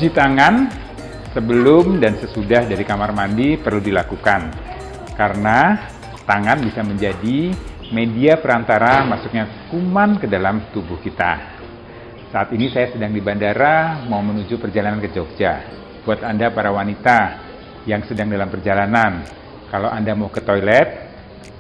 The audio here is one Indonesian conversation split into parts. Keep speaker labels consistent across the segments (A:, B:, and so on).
A: Mencuci tangan sebelum dan sesudah dari kamar mandi perlu dilakukan, karena tangan bisa menjadi media perantara masuknya kuman ke dalam tubuh kita. Saat ini saya sedang di bandara mau menuju perjalanan ke Jogja. Buat Anda para wanita yang sedang dalam perjalanan, kalau Anda mau ke toilet,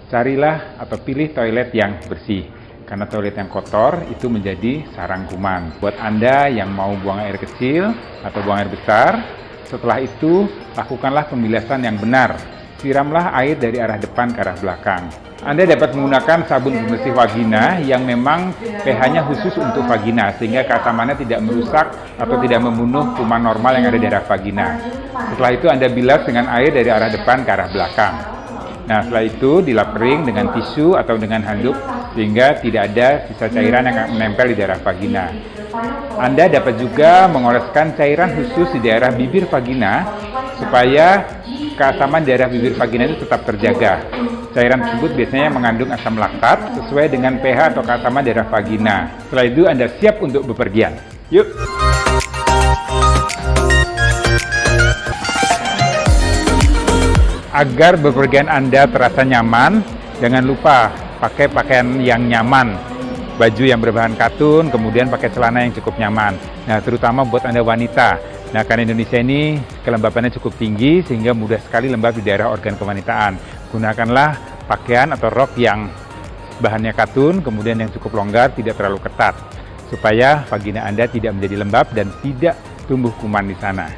A: carilah atau pilih toilet yang bersih. Karena toilet yang kotor itu menjadi sarang kuman. Buat Anda yang mau buang air kecil atau buang air besar, setelah itu lakukanlah pembilasan yang benar. Siramlah air dari arah depan ke arah belakang. Anda dapat menggunakan sabun pembersih vagina yang memang pH-nya khusus untuk vagina, sehingga keasamannya tidak merusak atau tidak membunuh kuman normal yang ada di arah vagina. Setelah itu Anda bilas dengan air dari arah depan ke arah belakang. Nah, setelah itu dilap kering dengan tisu atau dengan handuk sehingga tidak ada sisa cairan yang menempel di daerah vagina. Anda dapat juga mengoleskan cairan khusus di daerah bibir vagina supaya keasaman daerah bibir vagina itu tetap terjaga. Cairan tersebut biasanya mengandung asam laktat sesuai dengan pH atau keasaman daerah vagina. Setelah itu Anda siap untuk bepergian. Yuk! Agar bepergian Anda terasa nyaman, jangan lupa pakai pakaian yang nyaman, baju yang berbahan katun, kemudian pakai celana yang cukup nyaman. Nah, terutama buat Anda wanita. Nah, karena Indonesia ini kelembapannya cukup tinggi sehingga mudah sekali lembab di daerah organ kewanitaan. Gunakanlah pakaian atau rok yang bahannya katun, kemudian yang cukup longgar, tidak terlalu ketat, supaya vagina Anda tidak menjadi lembab dan tidak tumbuh kuman di sana.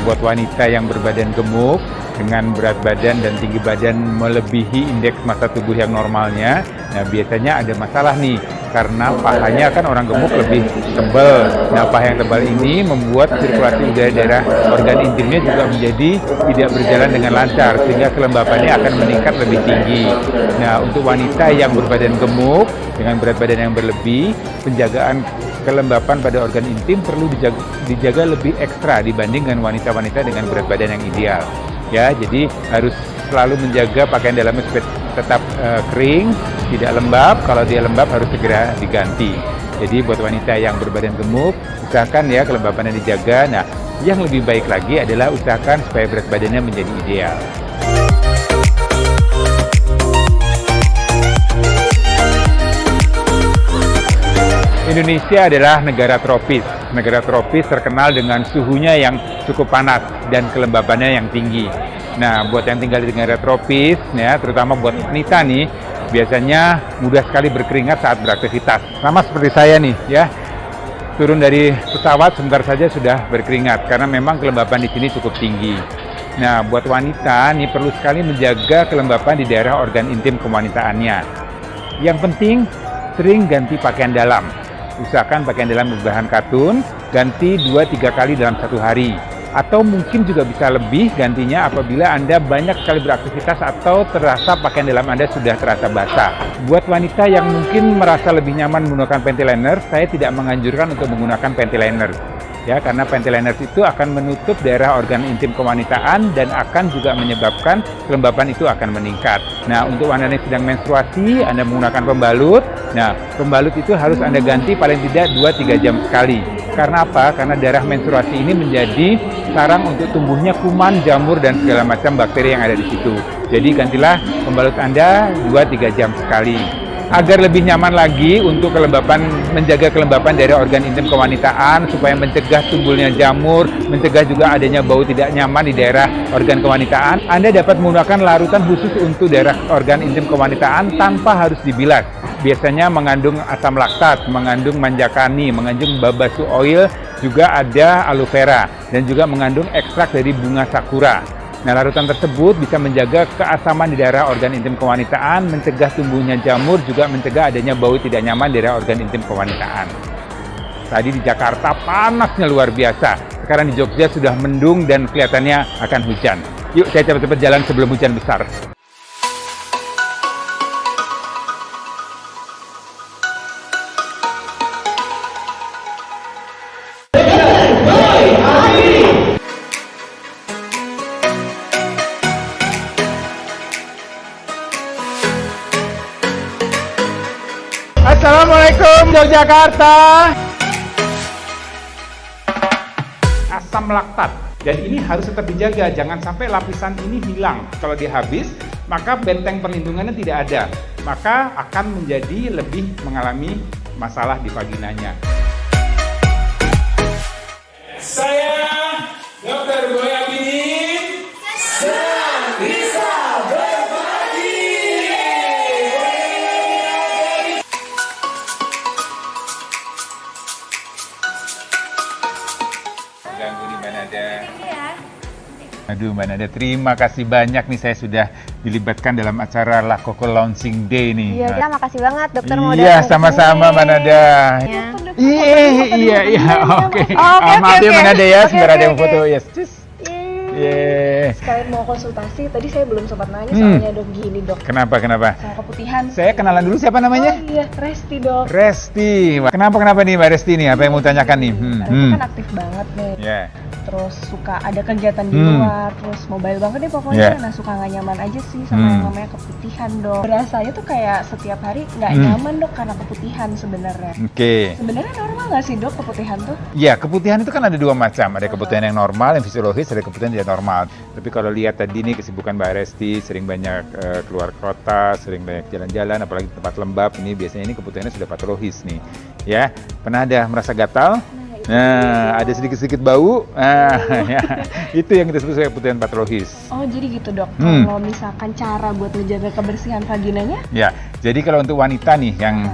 A: Buat wanita yang berbadan gemuk dengan berat badan dan tinggi badan melebihi indeks massa tubuh yang normalnya, nah biasanya ada masalah nih, karena pahanya kan orang gemuk lebih tebal. Nah, paha yang tebal ini membuat sirkulasi udara daerah organ intimnya juga menjadi tidak berjalan dengan lancar, sehingga kelembapannya akan meningkat lebih tinggi. Nah, untuk wanita yang berbadan gemuk dengan berat badan yang berlebih, penjagaan kelembapan pada organ intim perlu dijaga lebih ekstra dibanding dengan wanita-wanita dengan berat badan yang ideal. Ya, jadi harus selalu menjaga pakaian dalamnya supaya tetap kering, tidak lembab. Kalau dia lembab harus segera diganti. Jadi buat wanita yang berbadan gemuk, usahakan ya kelembapannya dijaga. Nah, yang lebih baik lagi adalah usahakan supaya berat badannya menjadi ideal. Indonesia adalah negara tropis. Negara tropis terkenal dengan suhunya yang cukup panas dan kelembabannya yang tinggi. Nah, buat yang tinggal di negara tropis, ya, terutama buat wanita nih, biasanya mudah sekali berkeringat saat beraktivitas. Sama seperti saya nih, ya. Turun dari pesawat sebentar saja sudah berkeringat karena memang kelembapan di sini cukup tinggi. Nah, buat wanita nih perlu sekali menjaga kelembapan di daerah organ intim kewanitaannya. Yang penting sering ganti pakaian dalam. Usahakan pakaian dalam berbahan katun, ganti 2-3 kali dalam satu hari. Atau mungkin juga bisa lebih gantinya apabila Anda banyak sekali beraktivitas atau terasa pakaian dalam Anda sudah terasa basah. Buat wanita yang mungkin merasa lebih nyaman menggunakan panty liner, saya tidak menganjurkan untuk menggunakan panty liner. Ya, karena panty liner itu akan menutup daerah organ intim kewanitaan dan akan juga menyebabkan kelembapan itu akan meningkat. Nah, untuk wanita yang sedang menstruasi, Anda menggunakan pembalut. Nah, pembalut itu harus Anda ganti paling tidak 2-3 jam sekali. Karena apa? Karena darah menstruasi ini menjadi sarang untuk tumbuhnya kuman, jamur, dan segala macam bakteri yang ada di situ. Jadi gantilah pembalut Anda 2-3 jam sekali. Agar lebih nyaman lagi untuk menjaga kelembapan dari organ intim kewanitaan, supaya mencegah tumbuhnya jamur, mencegah juga adanya bau tidak nyaman di daerah organ kewanitaan, Anda dapat menggunakan larutan khusus untuk daerah organ intim kewanitaan tanpa harus dibilas. Biasanya mengandung asam laktat, mengandung manjakani, mengandung babasu oil, juga ada aloe vera, dan juga mengandung ekstrak dari bunga sakura. Nah, larutan tersebut bisa menjaga keasaman di daerah organ intim kewanitaan, mencegah tumbuhnya jamur, juga mencegah adanya bau tidak nyaman di daerah organ intim kewanitaan. Tadi di Jakarta panasnya luar biasa. Sekarang di Jogja sudah mendung dan kelihatannya akan hujan. Yuk, saya cepat-cepat jalan sebelum hujan besar. Assalamualaikum Yogyakarta. Asam laktat, dan ini harus tetap dijaga, jangan sampai lapisan ini hilang. Kalau dia habis, maka benteng perlindungannya tidak ada, maka akan menjadi lebih mengalami masalah di vaginanya.
B: Saya Dr. Boy Abidin, senang bisa berbagi.
A: Ganggu di Mbak Nada. Aduh Mbak Nada, terima kasih banyak nih, saya sudah dilibatkan dalam acara La Coco Launching Day nih.
C: Iya, makasih banget dokter mau
A: Iya,
C: datang
A: sama-sama
C: kesini.
A: Mbak Nada.
C: Ya.
A: Iya, oke.
C: Oke,
A: Maaf ya
C: oke.
A: Mbak Nada ya,
C: Oke,
A: sebentar ada yang
C: oke.
A: foto. Yes, cus. Yeah.
D: Sekalian mau konsultasi, tadi saya belum sempat nanya soalnya dok gini dok.
A: Kenapa?
D: Sama keputihan.
A: Saya kenalan dulu, siapa
D: Oh
A: namanya?
D: iya, Resti dok.
A: Resti. Kenapa nih Mbak Resti nih? Apa yang mau tanyakan nih?
D: Resti kan aktif banget nih.
A: Ya.
D: Terus suka ada kegiatan di luar, terus mobile banget deh pokoknya.
A: Yeah.
D: Nah suka nggak nyaman aja sih sama yang namanya keputihan dok. Berasanya tuh kayak setiap hari nggak nyaman dok karena keputihan sebenarnya.
A: Oke.
D: Sebenarnya normal nggak sih dok keputihan tuh?
A: Ya, keputihan itu kan ada dua macam. Ada keputihan yang normal, yang fisiologis, ada keputihan yang tidak normal. Tapi kalau lihat tadi nih kesibukan Mbak Resti, sering banyak keluar kota, sering banyak jalan-jalan, apalagi di tempat lembab, ini biasanya ini keputihannya sudah patologis nih. Ya, pernah ada merasa gatal? Nah, ada sedikit-sedikit bau. Nah, ya, itu yang kita sebut sebagai keputihan patologis.
D: Oh jadi gitu dok. Kalau misalkan cara buat menjaga kebersihan vaginanya?
A: Ya, jadi kalau untuk wanita nih yang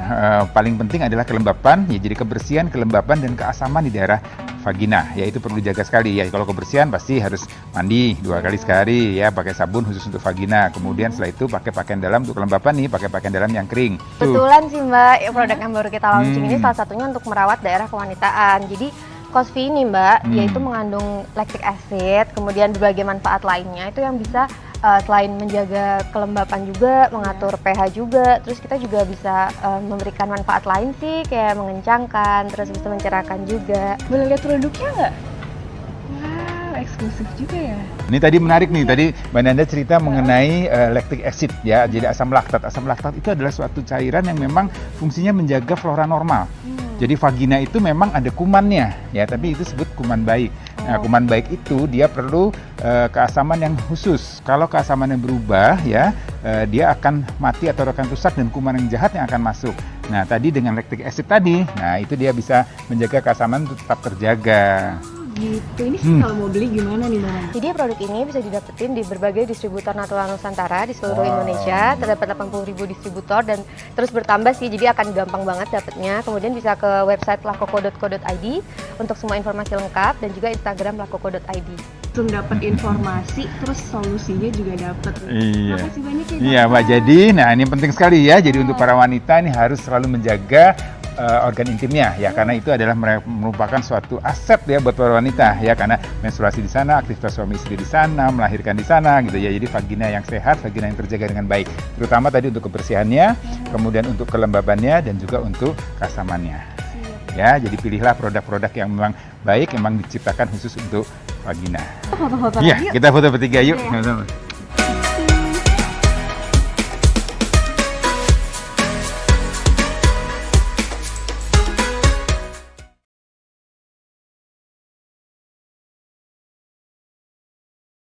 A: paling penting adalah kelembapan, ya jadi kebersihan, kelembapan dan keasaman di daerah vagina, ya itu perlu dijaga sekali ya. Kalau kebersihan pasti harus mandi 2 kali sehari ya, pakai sabun khusus untuk vagina. Kemudian setelah itu pakai pakaian dalam untuk kelembapan nih, pakai pakaian dalam yang kering. Tuh.
C: Betulan sih Mbak, produk yang baru kita launching ini salah satunya untuk merawat daerah kewanitaan. Jadi Cosvi ini Mbak, yaitu mengandung lactic acid, kemudian berbagai manfaat lainnya itu yang bisa selain menjaga kelembapan juga, mengatur pH juga, terus kita juga bisa memberikan manfaat lain sih, kayak mengencangkan, terus bisa mencerahkan juga.
D: Boleh lihat produknya nggak? Wow, eksklusif juga ya.
A: Ini tadi menarik nih, tadi Mbak Nanda cerita mengenai lactic acid ya, jadi asam laktat. Asam laktat itu adalah suatu cairan yang memang fungsinya menjaga flora normal. Jadi vagina itu memang ada kumannya ya, tapi itu disebut kuman baik. Nah, kuman baik itu dia perlu keasaman yang khusus. Kalau keasamannya berubah ya, dia akan mati atau akan rusak dan kuman yang jahat yang akan masuk. Nah, tadi dengan lactic acid tadi, nah itu dia bisa menjaga keasaman itu tetap terjaga.
D: Gitu, ini sih kalau mau beli gimana nih Mbak?
C: Jadi produk ini bisa didapetin di berbagai distributor Natural Nusantara di seluruh Indonesia. Terdapat 80.000 distributor dan terus bertambah sih, jadi akan gampang banget dapetnya. Kemudian bisa ke website lacoco.co.id untuk semua informasi lengkap dan juga Instagram lacoco.id.
D: Langsung dapat informasi, terus solusinya juga dapat.
A: Iya.
D: Makasih banyak ya.
A: Iya, Mbak. Jadi, nah ini penting sekali ya. Jadi untuk para wanita ini harus selalu menjaga organ intimnya ya, karena itu adalah merupakan suatu aset ya buat para wanita ya, karena menstruasi di sana, aktivitas suami istri di sana, melahirkan di sana gitu ya. Jadi vagina yang sehat, vagina yang terjaga dengan baik. Terutama tadi untuk kebersihannya, kemudian untuk kelembabannya dan juga untuk keasamannya. Ya, jadi pilihlah produk-produk yang memang baik, memang diciptakan khusus untuk vagina.
D: Foto-foto
A: Iya,
D: yuk.
A: kita foto bertiga yuk. Sama-sama.